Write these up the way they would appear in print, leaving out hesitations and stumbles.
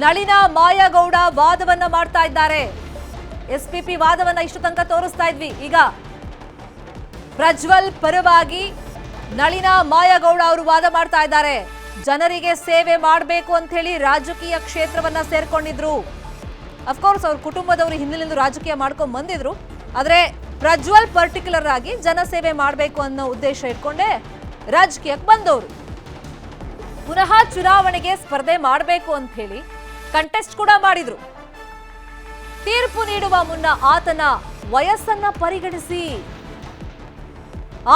ನಳಿನಾ ಮಾಯಗೌಡ ವಾದವನ್ನ ಮಾಡ್ತಾ ಇದ್ದಾರೆ. ಎಸ್ಪಿಪಿ ವಾದವನ್ನ ಇಷ್ಟು ತನಕ ತೋರಿಸ್ತಾ ಇದ್ವಿ. ಈಗ ಪ್ರಜ್ವಲ್ ಪರವಾಗಿ ನಳಿನಾ ಮಾಯಗೌಡ ಅವರು ವಾದ ಮಾಡ್ತಾ ಇದ್ದಾರೆ. ಜನರಿಗೆ ಸೇವೆ ಮಾಡಬೇಕು ಅಂತ ಹೇಳಿ ರಾಜಕೀಯ ಕ್ಷೇತ್ರವನ್ನ ಸೇರ್ಕೊಂಡಿದ್ರು. ಅಫ್ಕೋರ್ಸ್ ಅವ್ರ ಕುಟುಂಬದವರು ಹಿಂದಿನಿಂದ ರಾಜಕೀಯ ಮಾಡ್ಕೊಂಡು ಬಂದಿದ್ರು. ಆದ್ರೆ ಪ್ರಜ್ವಲ್ ಪರ್ಟಿಕ್ಯುಲರ್ ಆಗಿ ಜನಸೇವೆ ಮಾಡಬೇಕು ಅನ್ನೋ ಉದ್ದೇಶ ಇಟ್ಕೊಂಡೆ ರಾಜಕೀಯಕ್ಕೆ ಬಂದವರು. ಪುನಃ ಚುನಾವಣೆಗೆ ಸ್ಪರ್ಧೆ ಮಾಡಬೇಕು ಅಂತ ಹೇಳಿ ಕಂಟೆಸ್ಟ್ ಕೂಡ ಮಾಡಿದ್ರು. ತೀರ್ಪು ನೀಡುವ ಮುನ್ನ ಆತನ ವಯಸ್ಸನ್ನ ಪರಿಗಣಿಸಿ,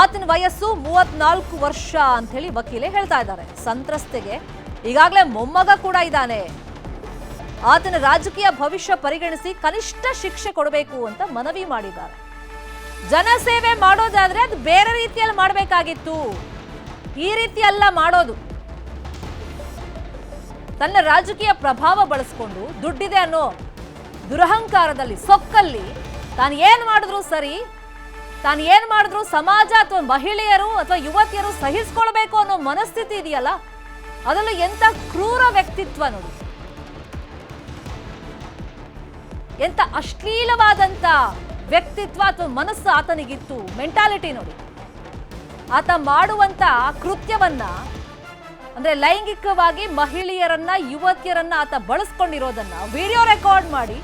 ಆತನ ವಯಸ್ಸು 34 ವರ್ಷ ಅಂತ ಹೇಳಿ ವಕೀಲೆ ಹೇಳ್ತಾ ಇದ್ದಾರೆ. ಸಂತ್ರಸ್ತೆಗೆ ಈಗಾಗಲೇ ಮೊಮ್ಮಗ ಕೂಡ ಇದ್ದಾನೆ. ಆತನ ರಾಜಕೀಯ ಭವಿಷ್ಯ ಪರಿಗಣಿಸಿ ಕನಿಷ್ಠ ಶಿಕ್ಷೆ ಕೊಡಬೇಕು ಅಂತ ಮನವಿ ಮಾಡಿದ್ದಾರೆ. ಜನಸೇವೆ ಮಾಡೋದಾದ್ರೆ ಅದು ಬೇರೆ ರೀತಿಯಲ್ಲಿ ಮಾಡಬೇಕಾಗಿತ್ತು, ಈ ರೀತಿ ಅಲ್ಲ ಮಾಡೋದು. ತನ್ನ ರಾಜಕೀಯ ಪ್ರಭಾವ ಬಳಸಿಕೊಂಡು ದುಡ್ಡಿದೆ ಅನ್ನೋ ದುರಹಂಕಾರದಲ್ಲಿ ಸೊಕ್ಕಲ್ಲಿ ತಾನು ಏನ್ ಮಾಡಿದ್ರು ಸರಿ, ತಾನು ಏನ್ ಮಾಡಿದ್ರು ಸಮಾಜ ಅಥವಾ ಮಹಿಳೆಯರು ಅಥವಾ ಯುವತಿಯರು ಸಹಿಸ್ಕೊಳ್ಬೇಕು ಅನ್ನೋ ಮನಸ್ಥಿತಿ ಇದೆಯಲ್ಲ, ಅದರಲ್ಲೂ ಎಂತ ಕ್ರೂರ ವ್ಯಕ್ತಿತ್ವ ನೋಡಿ, ಎಂತ ಅಶ್ಲೀಲವಾದಂತ ವ್ಯಕ್ತಿತ್ವ ಅಥವಾ ಮನಸ್ಸು ಆತನಿಗಿತ್ತು, ಮೆಂಟಾಲಿಟಿ ನೋಡಿ. ಆತ ಮಾಡುವಂತ ಕೃತ್ಯವನ್ನ ಅಂದ್ರೆ ಲೈಂಗಿಕವಾಗಿ ಮಹಿಳೆಯರನ್ನ ಯುವತಿಯರನ್ನ ಆತ ಬಳಸ್ಕೊಂಡಿರೋದನ್ನ ವಿಡಿಯೋ ರೆಕಾರ್ಡ್ ಮಾಡಿ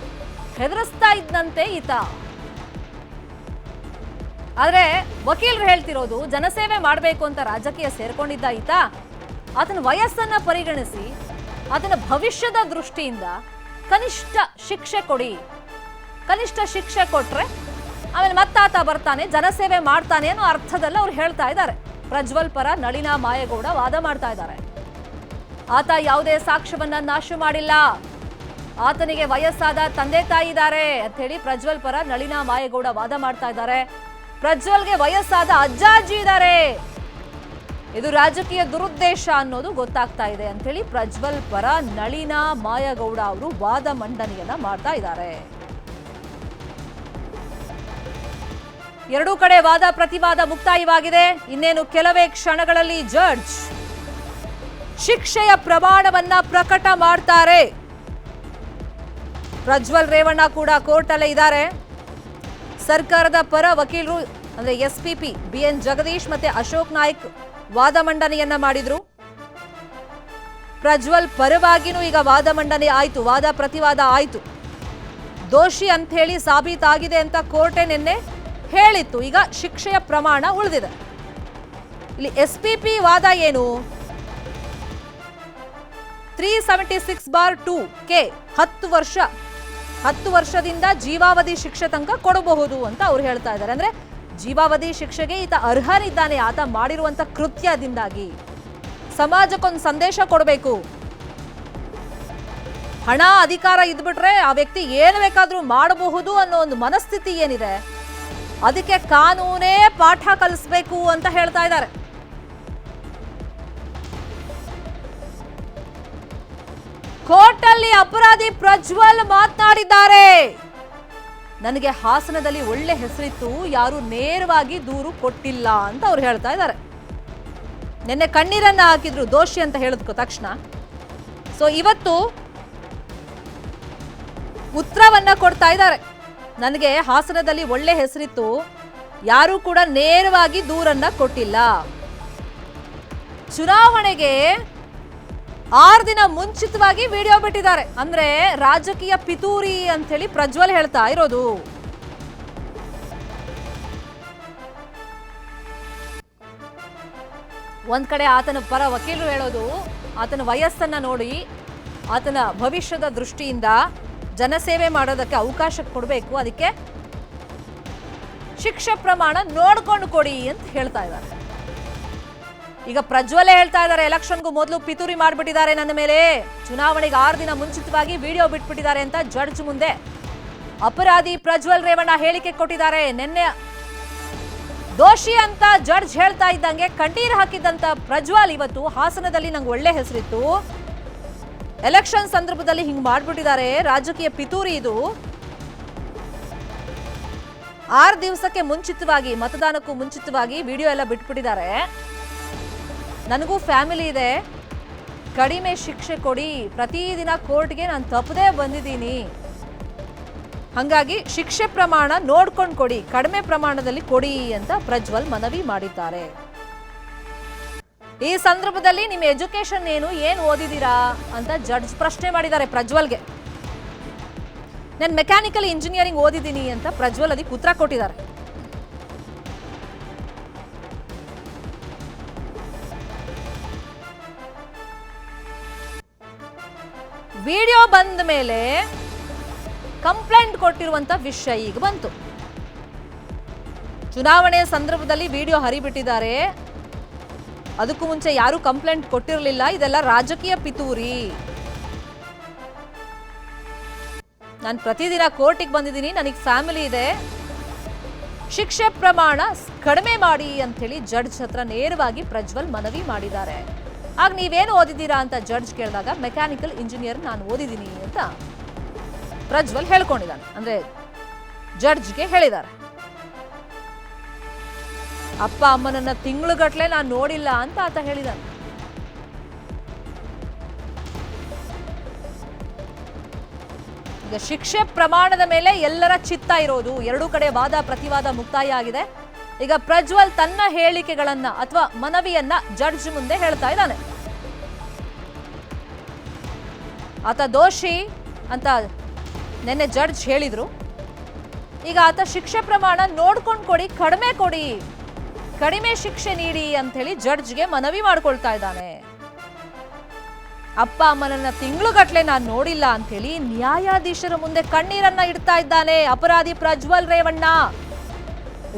ಹೆದರಿಸ್ತಾ ಇದ್ದಂತೆ ಈತ. ಆದ್ರೆ ವಕೀಲರು ಹೇಳ್ತಿರೋದು ಜನಸೇವೆ ಮಾಡಬೇಕು ಅಂತ ರಾಜಕೀಯ ಸೇರ್ಕೊಂಡಿದ್ದ ಈತ ಆತನ ವಯಸ್ಸನ್ನ ಪರಿಗಣಿಸಿ ಆತನ ಭವಿಷ್ಯದ ದೃಷ್ಟಿಯಿಂದ ಕನಿಷ್ಠ ಶಿಕ್ಷೆ ಕೊಡಿ, ಕನಿಷ್ಠ ಶಿಕ್ಷೆ ಕೊಟ್ರೆ ಆಮೇಲೆ ಮತ್ತಾತ ಬರ್ತಾನೆ ಜನಸೇವೆ ಮಾಡ್ತಾನೆ ಅನ್ನೋ ಅರ್ಥದಲ್ಲಿ ಅವ್ರು ಹೇಳ್ತಾ ಇದ್ದಾರೆ. ಪ್ರಜ್ವಲ್ ಪರ ನಳಿನಾ ಮಾಯಗೌಡ ವಾದ ಮಾಡ್ತಾ ಇದ್ದಾರೆ. ಆತ ಯಾವುದೇ ಸಾಕ್ಷ್ಯವನ್ನ ನಾಶ ಮಾಡಿಲ್ಲ, ಆತನಿಗೆ ವಯಸ್ಸಾದ ತಂದೆ ತಾಯಿ ಇದ್ದಾರೆ ಅಂತ ಹೇಳಿ ಪ್ರಜ್ವಲ್ ಪರ ನಳಿನಾ ಮಾಯಗೌಡ ವಾದ ಮಾಡ್ತಾ ಇದ್ದಾರೆ. ಪ್ರಜ್ವಲ್ಗೆ ವಯಸ್ಸಾದ ಅಜ್ಜ ಅಜ್ಜಿ ಇದ್ದಾರೆ, ಇದು ರಾಜಕೀಯ ದುರುದ್ದೇಶ ಅನ್ನೋದು ಗೊತ್ತಾಗ್ತಾ ಇದೆ ಅಂತ ಹೇಳಿ ಪ್ರಜ್ವಲ್ ಪರ ನಳಿನಾ ಮಾಯಗೌಡ ಅವರು ವಾದ ಮಂಡನೆಯನ್ನ ಮಾಡ್ತಾ ಇದ್ದಾರೆ. ಎರಡೂ ಕಡೆ ವಾದ ಪ್ರತಿವಾದ ಮುಕ್ತಾಯವಾಗಿದೆ. ಇನ್ನೇನು ಕೆಲವೇ ಕ್ಷಣಗಳಲ್ಲಿ ಜಡ್ಜ್ ಶಿಕ್ಷೆಯ ಪ್ರಮಾಣವನ್ನ ಪ್ರಕಟ ಮಾಡ್ತಾರೆ. ಪ್ರಜ್ವಲ್ ರೇವಣ್ಣ ಕೂಡ ಕೋರ್ಟ್ ಅಲ್ಲೇ ಇದ್ದಾರೆ. ಸರ್ಕಾರದ ಪರ ವಕೀಲರು ಅಂದ್ರೆ ಎಸ್ಪಿಪಿ ಬಿಎನ್ ಜಗದೀಶ್ ಮತ್ತೆ ಅಶೋಕ್ ನಾಯ್ಕ್ ವಾದ ಮಂಡನೆಯನ್ನ ಮಾಡಿದ್ರು. ಪ್ರಜ್ವಲ್ ಪರವಾಗಿನೂ ಈಗ ವಾದ ಮಂಡನೆ ಆಯ್ತು, ವಾದ ಪ್ರತಿವಾದ ಆಯ್ತು. ದೋಷಿ ಅಂತ ಹೇಳಿ ಸಾಬೀತಾಗಿದೆ ಅಂತ ಕೋರ್ಟೇ ನಿನ್ನೆ ಹೇಳಿತ್ತು. ಈಗ ಶಿಕ್ಷೆಯ ಪ್ರಮಾಣ ಉಳಿದಿದೆ. ಇಲ್ಲಿ ಎಸ್ಪಿಪಿ ವಾದ ಏನು, 376(2) ಕೆ 10 ವರ್ಷದಿಂದ ಜೀವಾವಧಿ ಶಿಕ್ಷೆ ತನಕ ಕೊಡಬಹುದು ಅಂತ ಅವ್ರು ಹೇಳ್ತಾ ಇದ್ದಾರೆ. ಅಂದ್ರೆ ಜೀವಾವಧಿ ಶಿಕ್ಷೆಗೆ ಈತ ಅರ್ಹನಿದ್ದಾನೆ. ಆತ ಮಾಡಿರುವಂತ ಕೃತ್ಯದಿಂದಾಗಿ ಸಮಾಜಕ್ಕೊಂದು ಸಂದೇಶ ಕೊಡಬೇಕು. ಹಣ ಅಧಿಕಾರ ಇದ್ಬಿಟ್ರೆ ಆ ವ್ಯಕ್ತಿ ಏನು ಬೇಕಾದ್ರೂ ಮಾಡಬಹುದು ಅನ್ನೋ ಒಂದು ಮನಸ್ಥಿತಿ ಏನಿದೆ, ಅದಕ್ಕೆ ಕಾನೂನೇ ಪಾಠ ಕಲಿಸ್ಬೇಕು ಅಂತ ಹೇಳ್ತಾ ಇದ್ದಾರೆ. ಕೋರ್ಟ್ ಅಲ್ಲಿ ಅಪರಾಧಿ ಪ್ರಜ್ವಲ್ ಮಾತನಾಡಿದ್ದಾರೆ. ನನಗೆ ಹಾಸನದಲ್ಲಿ ಒಳ್ಳೆ ಹೆಸರಿತ್ತು, ಯಾರು ನೇರವಾಗಿ ದೂರು ಕೊಟ್ಟಿಲ್ಲ ಅಂತ ಅವ್ರು ಹೇಳ್ತಾ ಇದ್ದಾರೆ. ನಿನ್ನೆ ಕಣ್ಣೀರನ್ನ ಹಾಕಿದ್ರು ದೋಷಿ ಅಂತ ಹೇಳಿದ್ಕೋ ತಕ್ಷಣ. ಸೊ ಇವತ್ತು ಉತ್ತರವನ್ನ ಕೊಡ್ತಾ ಇದ್ದಾರೆ. ನನಗೆ ಹಾಸನದಲ್ಲಿ ಒಳ್ಳೆ ಹೆಸರಿತ್ತು, ಯಾರು ಕೂಡ ನೇರವಾಗಿ ದೂರನ್ನ ಕೊಟ್ಟಿಲ್ಲ. ಚುನಾವಣೆಗೆ 6 ದಿನ ಮುಂಚಿತವಾಗಿ ವಿಡಿಯೋ ಬಿಟ್ಟಿದ್ದಾರೆ. ಅಂದ್ರೆ ರಾಜಕೀಯ ಪಿತೂರಿ ಅಂತ ಹೇಳಿ ಪ್ರಜ್ವಲ್ ಹೇಳ್ತಾ ಇರೋದು. ಒಂದ್ ಕಡೆ ಆತನ ಪರ ವಕೀಲರು ಹೇಳೋದು, ಆತನ ವಯಸ್ಸನ್ನ ನೋಡಿ ಆತನ ಭವಿಷ್ಯದ ದೃಷ್ಟಿಯಿಂದ ಜನಸೇವೆ ಮಾಡೋದಕ್ಕೆ ಅವಕಾಶ ಕೊಡಬೇಕು, ಅದಕ್ಕೆ ಶಿಕ್ಷೆ ಪ್ರಮಾಣ ನೋಡ್ಕೊಂಡು ಕೊಡಿ ಅಂತ ಹೇಳ್ತಾ ಇದ್ದಾರೆ. ಈಗ ಪ್ರಜ್ವಲೇ ಹೇಳ್ತಾ ಇದ್ದಾರೆ, ಎಲೆಕ್ಷನ್ಗೂ ಮೊದಲು ಪಿತೂರಿ ಮಾಡ್ಬಿಟ್ಟಿದ್ದಾರೆ ನನ್ನ ಮೇಲೆ, ಚುನಾವಣೆಗೆ 6 ದಿನ ಮುಂಚಿತವಾಗಿ ವಿಡಿಯೋ ಬಿಟ್ಬಿಟ್ಟಿದ್ದಾರೆ ಅಂತ ಜಡ್ಜ್ ಮುಂದೆ ಅಪರಾಧಿ ಪ್ರಜ್ವಲ್ ರೇವಣ್ಣ ಹೇಳಿಕೆ ಕೊಟ್ಟಿದ್ದಾರೆ. ನಿನ್ನೆ ದೋಷಿ ಅಂತ ಜಡ್ಜ್ ಹೇಳ್ತಾ ಇದ್ದಂಗೆ ಕಣ್ಣೀರು ಹಾಕಿದ್ದಂತ ಪ್ರಜ್ವಲ್ ಇವತ್ತು ಹಾಸನದಲ್ಲಿ ನಂಗೆ ಒಳ್ಳೆ ಹೆಸರಿತ್ತು, ಎಲೆಕ್ಷನ್ ಸಂದರ್ಭದಲ್ಲಿ ಹಿಂಗ್ ಮಾಡ್ಬಿಟ್ಟಿದ್ದಾರೆ, ರಾಜಕೀಯ ಪಿತೂರಿ ಇದು. 6 ದಿವಸಕ್ಕೆ ಮುಂಚಿತವಾಗಿ, ಮತದಾನಕ್ಕೂ ಮುಂಚಿತವಾಗಿ ವಿಡಿಯೋ ಎಲ್ಲ ಬಿಟ್ಬಿಟ್ಟಿದ್ದಾರೆ. ನನಗೂ ಫ್ಯಾಮಿಲಿ ಇದೆ, ಕಡಿಮೆ ಶಿಕ್ಷೆ ಕೊಡಿ, ಪ್ರತಿದಿನ ಕೋರ್ಟ್ಗೆ ನಾನು ತಪ್ಪದೇ ಬಂದಿದ್ದೀನಿ, ಹಾಗಾಗಿ ಶಿಕ್ಷೆ ಪ್ರಮಾಣ ನೋಡ್ಕೊಂಡು ಕೊಡಿ, ಕಡಿಮೆ ಪ್ರಮಾಣದಲ್ಲಿ ಕೊಡಿ ಅಂತ ಪ್ರಜ್ವಲ್ ಮನವಿ ಮಾಡಿದ್ದಾರೆ. ಈ ಸಂದರ್ಭದಲ್ಲಿ ನಿಮ್ಮ ಎಜುಕೇಶನ್ ಏನು ಓದಿದ್ದೀರಾ ಅಂತ ಜಡ್ಜ್ ಪ್ರಶ್ನೆ ಮಾಡಿದ್ದಾರೆ ಪ್ರಜ್ವಲ್ಗೆ. ನಾನು ಮೆಕ್ಯಾನಿಕಲ್ ಇಂಜಿನಿಯರಿಂಗ್ ಓದಿದ್ದೀನಿ ಅಂತ ಪ್ರಜ್ವಲ್ ಅದಕ್ಕೆ ಉತ್ತರ ಕೊಟ್ಟಿದ್ದಾರೆ. ವಿಡಿಯೋ ಬಂದ ಮೇಲೆ ಕಂಪ್ಲೇಂಟ್ ಕೊಟ್ಟಿರುವಂತ ವಿಷಯ ಈಗ ಬಂತು. ಚುನಾವಣೆ ಸಂದರ್ಭದಲ್ಲಿ ವಿಡಿಯೋ ಹರಿಬಿಟ್ಟಿದ್ದಾರೆ. ಅದಕ್ಕೂ ಮುಂಚೆ ಯಾರು ಕಂಪ್ಲೇಂಟ್ ಕೊಟ್ಟಿರಲಿಲ್ಲ. ಇದೆಲ್ಲ ರಾಜಕೀಯ ಪಿತೂರಿ. ನಾನು ಪ್ರತಿದಿನ ಕೋರ್ಟಿಗೆ ಬಂದಿದ್ದೀನಿ, ನನಗೆ ಫ್ಯಾಮಿಲಿ ಇದೆ, ಶಿಕ್ಷೆ ಪ್ರಮಾಣ ಕಡಿಮೆ ಮಾಡಿ ಅಂತ ಹೇಳಿ ಜಡ್ಜ್ ಹತ್ರ ನೇರವಾಗಿ ಪ್ರಜ್ವಲ್ ಮನವಿ ಮಾಡಿದ್ದಾರೆ. ಆಗ ನೀವೇನು ಓದಿದ್ದೀರಾ ಅಂತ ಜಡ್ಜ್ ಕೇಳಿದಾಗ ಮೆಕ್ಯಾನಿಕಲ್ ಇಂಜಿನಿಯರ್ ನಾನು ಓದಿದ್ದೀನಿ ಅಂತ ಪ್ರಜ್ವಲ್ ಹೇಳ್ಕೊಂಡಿದ್ದಾನೆ. ಅಂದ್ರೆ ಜಡ್ಜ್ಗೆ ಹೇಳಿದ್ದಾರೆ. ಅಪ್ಪ ಅಮ್ಮನನ್ನ ತಿಂಗಳುಗಟ್ಲೆ ನಾನು ನೋಡಿಲ್ಲ ಅಂತ ಆತ ಹೇಳಿದಾನೆ. ಈಗ ಶಿಕ್ಷೆ ಪ್ರಮಾಣದ ಮೇಲೆ ಎಲ್ಲರ ಚಿತ್ತ ಇರೋದು. ಎರಡೂ ಕಡೆ ವಾದ ಪ್ರತಿವಾದ ಮುಕ್ತಾಯ ಆಗಿದೆ. ಈಗ ಪ್ರಜ್ವಲ್ ತನ್ನ ಹೇಳಿಕೆಗಳನ್ನ ಅಥವಾ ಮನವಿಯನ್ನ ಜಡ್ಜ್ ಮುಂದೆ ಹೇಳ್ತಾ ಇದ್ದಾನೆ. ಆತ ದೋಷಿ ಅಂತ ನಿನ್ನೆ ಜಡ್ಜ್ ಹೇಳಿದ್ರು. ಈಗ ಆತ ಶಿಕ್ಷೆ ಪ್ರಮಾಣ ನೋಡ್ಕೊಂಡು ಕೊಡಿ, ಕಡಿಮೆ ಶಿಕ್ಷೆ ನೀಡಿ ಅಂತ ಹೇಳಿ ಜಡ್ಜ್ಗೆ ಮನವಿ ಮಾಡ್ಕೊಳ್ತಾ ಇದ್ದಾನೆ. ಅಪ್ಪ ಅಮ್ಮನನ್ನ ತಿಂಗಳುಗಟ್ಲೆ ನಾನು ನೋಡಿಲ್ಲ ಅಂತ ಹೇಳಿ ನ್ಯಾಯಾಧೀಶರ ಮುಂದೆ ಕಣ್ಣೀರನ್ನ ಇಡ್ತಾ ಇದ್ದಾನೆ ಅಪರಾಧಿ ಪ್ರಜ್ವಲ್ ರೇವಣ್ಣ.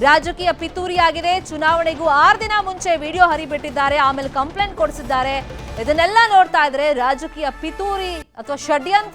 ರಾಜಕೀಯ ಪಿತೂರಿ ಆಗಿದೆ. ಚುನಾವಣೆಗೂ 6 ದಿನ ಮುಂಚೆ ವಿಡಿಯೋ ಹರಿಬಿಟ್ಟಿದ್ದಾರೆ, ಆಮೇಲೆ ಕಂಪ್ಲೇಂಟ್ ಕೊಡಿಸಿದ್ದಾರೆ. ಇದನ್ನೆಲ್ಲ ನೋಡ್ತಾ ಇದ್ರೆ ರಾಜಕೀಯ ಪಿತೂರಿ ಅಥವಾ ಷಡ್ಯಂತ್ರ